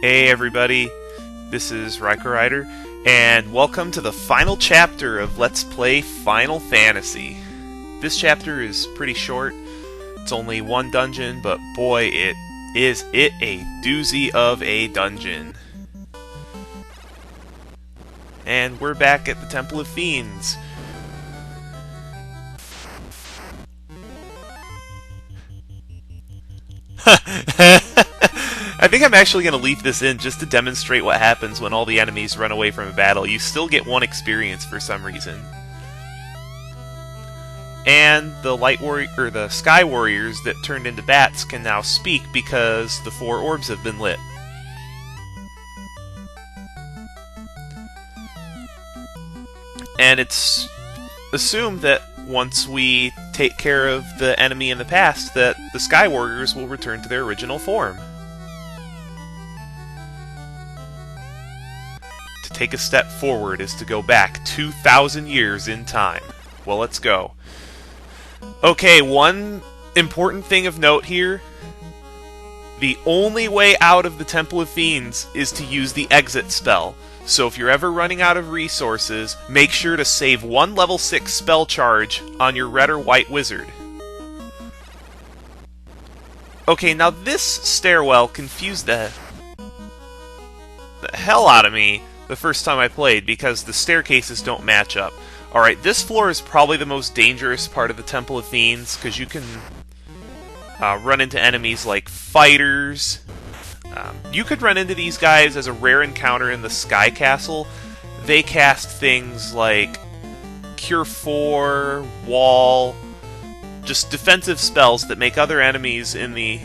Hey everybody, this is RaikouRider, and welcome to the final chapter of Let's Play Final Fantasy. This chapter is pretty short, it's only one dungeon, but boy, is it a doozy of a dungeon. And we're back at the Temple of Fiends. I think I'm actually going to leave this in just to demonstrate what happens when all the enemies run away from a battle. You still get one experience for some reason. And the Sky Warriors that turned into bats can now speak because the 4 orbs have been lit. And it's assumed that once we take care of the enemy in the past, that the Sky Warriors will return to their original form. To take a step forward is to go back 2,000 years in time. Well, let's go. Okay, one important thing of note here. The only way out of the Temple of Fiends is to use the exit spell. So if you're ever running out of resources, make sure to save one level 6 spell charge on your red or white wizard. Okay, now this stairwell confused the hell out of me the first time I played because the staircases don't match up. Alright, this floor is probably the most dangerous part of the Temple of Fiends because you can run into enemies like fighters. You could run into these guys as a rare encounter in the Sky Castle. They cast things like Cure 4, Wall, just defensive spells that make other enemies in the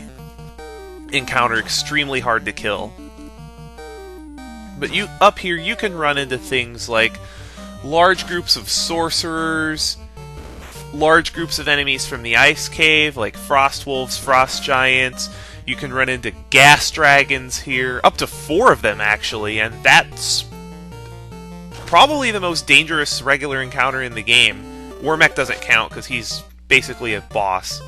encounter extremely hard to kill. But up here you can run into things like large groups of sorcerers, large groups of enemies from the Ice Cave like Frost Wolves, Frost Giants. You can run into gas dragons here, up to 4 of them actually, and that's probably the most dangerous regular encounter in the game. Wormek doesn't count because he's basically a boss.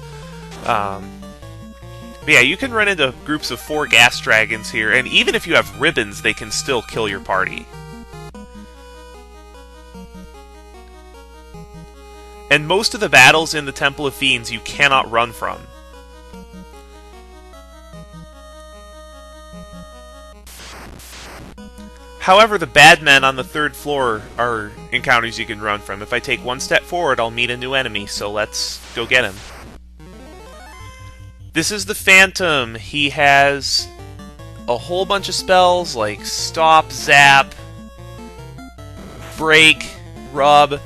But yeah, you can run into groups of 4 gas dragons here, and even if you have ribbons, they can still kill your party. And most of the battles in the Temple of Fiends you cannot run from. However, the bad men on the 3rd floor are encounters you can run from. If I take one step forward, I'll meet a new enemy, so let's go get him. This is the Phantom. He has a whole bunch of spells like Stop, Zap, Break, Rub.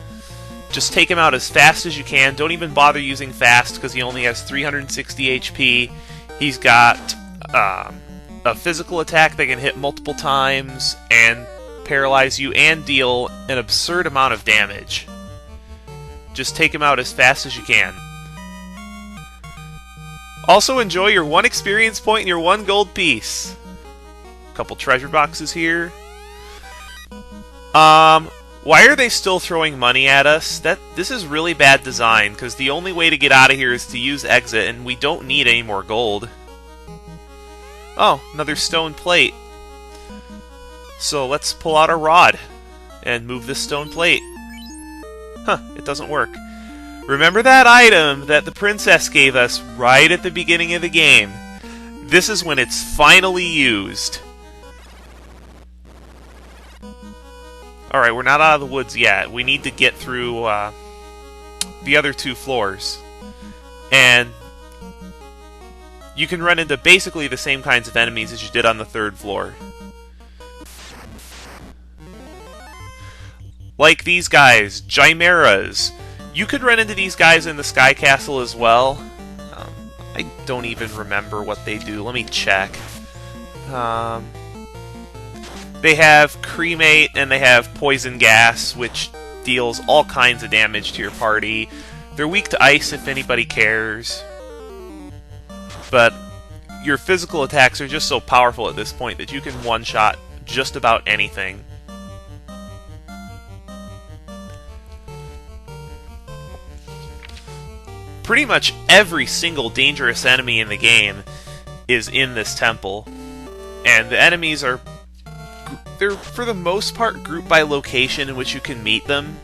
Just take him out as fast as you can. Don't even bother using Fast because he only has 360 HP. He's got a physical attack that can hit multiple times and paralyze you and deal an absurd amount of damage. Just take him out as fast as you can. Also enjoy your 1 experience point and your 1 gold piece. Couple treasure boxes here. Why are they still throwing money at us? This is really bad design because the only way to get out of here is to use exit and we don't need any more gold. Oh, another stone plate. So let's pull out a rod and move this stone plate. Huh, it doesn't work. Remember that item that the princess gave us right at the beginning of the game? This is when it's finally used. Alright, we're not out of the woods yet. We need to get through the other 2 floors. And you can run into basically the same kinds of enemies as you did on the 3rd floor. Like these guys, Chimeras. You could run into these guys in the Sky Castle as well. I don't even remember what they do. Let me check. They have Cremate and they have Poison Gas, which deals all kinds of damage to your party. They're weak to ice if anybody cares. But your physical attacks are just so powerful at this point that you can one-shot just about anything. Pretty much every single dangerous enemy in the game is in this temple. And the enemies are... they're, for the most part, grouped by location in which you can meet them.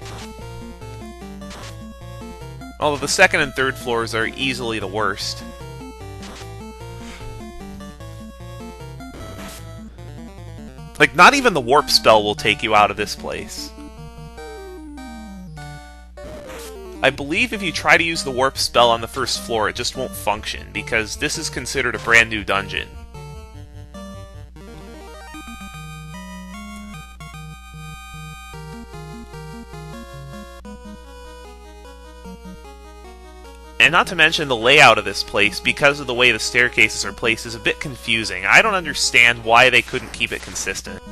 Although the second and third floors are easily the worst. Like, not even the warp spell will take you out of this place. I believe if you try to use the warp spell on the first floor, it just won't function, because this is considered a brand new dungeon. And not to mention the layout of this place, because of the way the staircases are placed, is a bit confusing. I don't understand why they couldn't keep it consistent.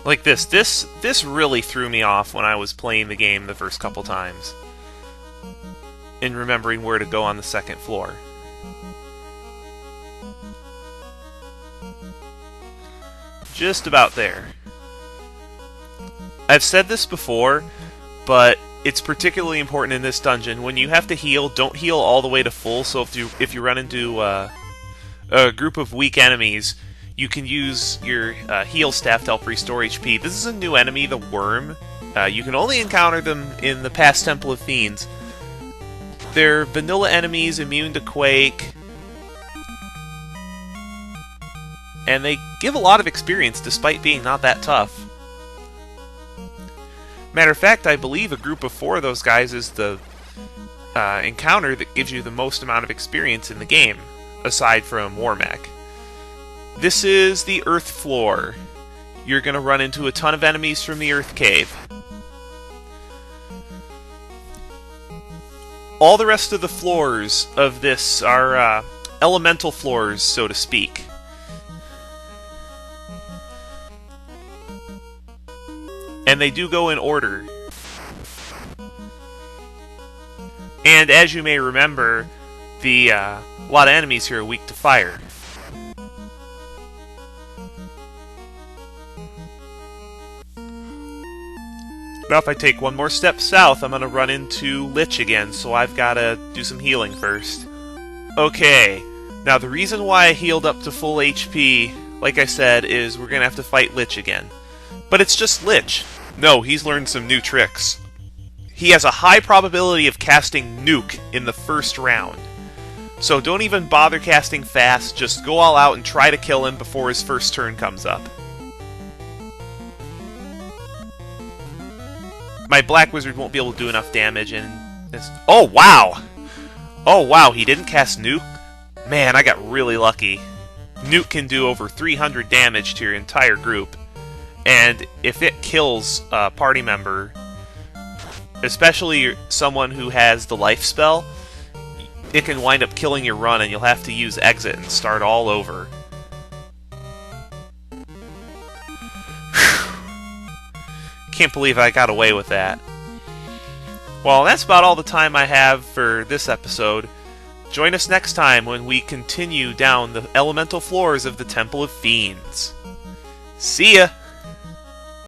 Like this really threw me off when I was playing the game the first couple times. In remembering where to go on the second floor. Just about there. I've said this before, but it's particularly important in this dungeon. When you have to heal, don't heal all the way to full, so if you run into a group of weak enemies, you can use your heal staff to help restore HP. This is a new enemy, the Worm. You can only encounter them in the past Temple of Fiends. They're vanilla enemies, immune to QAKE, and they give a lot of experience despite being not that tough. Matter of fact, I believe a group of 4 of those guys is the encounter that gives you the most amount of experience in the game, aside from Warmac. This is the Earth floor. You're going to run into a ton of enemies from the Earth Cave. All the rest of the floors of this are elemental floors, so to speak. And they do go in order. And as you may remember, a lot of enemies here are weak to fire. Now if I take one more step south, I'm going to run into Lich again, so I've got to do some healing first. Okay, now the reason why I healed up to full HP, like I said, is we're going to have to fight Lich again. But it's just Lich. No, he's learned some new tricks. He has a high probability of casting NUKE in the first round. So don't even bother casting fast, just go all out and try to kill him before his first turn comes up. My Black Wizard won't be able to do enough damage, and... oh, wow! Oh, wow, he didn't cast NUKE? Man, I got really lucky. NUKE can do over 300 damage to your entire group. And if it kills a party member, especially someone who has the life spell, it can wind up killing your run and you'll have to use exit and start all over. Can't believe I got away with that. Well, that's about all the time I have for this episode. Join us next time when we continue down the elemental floors of the Temple of Fiends. See ya!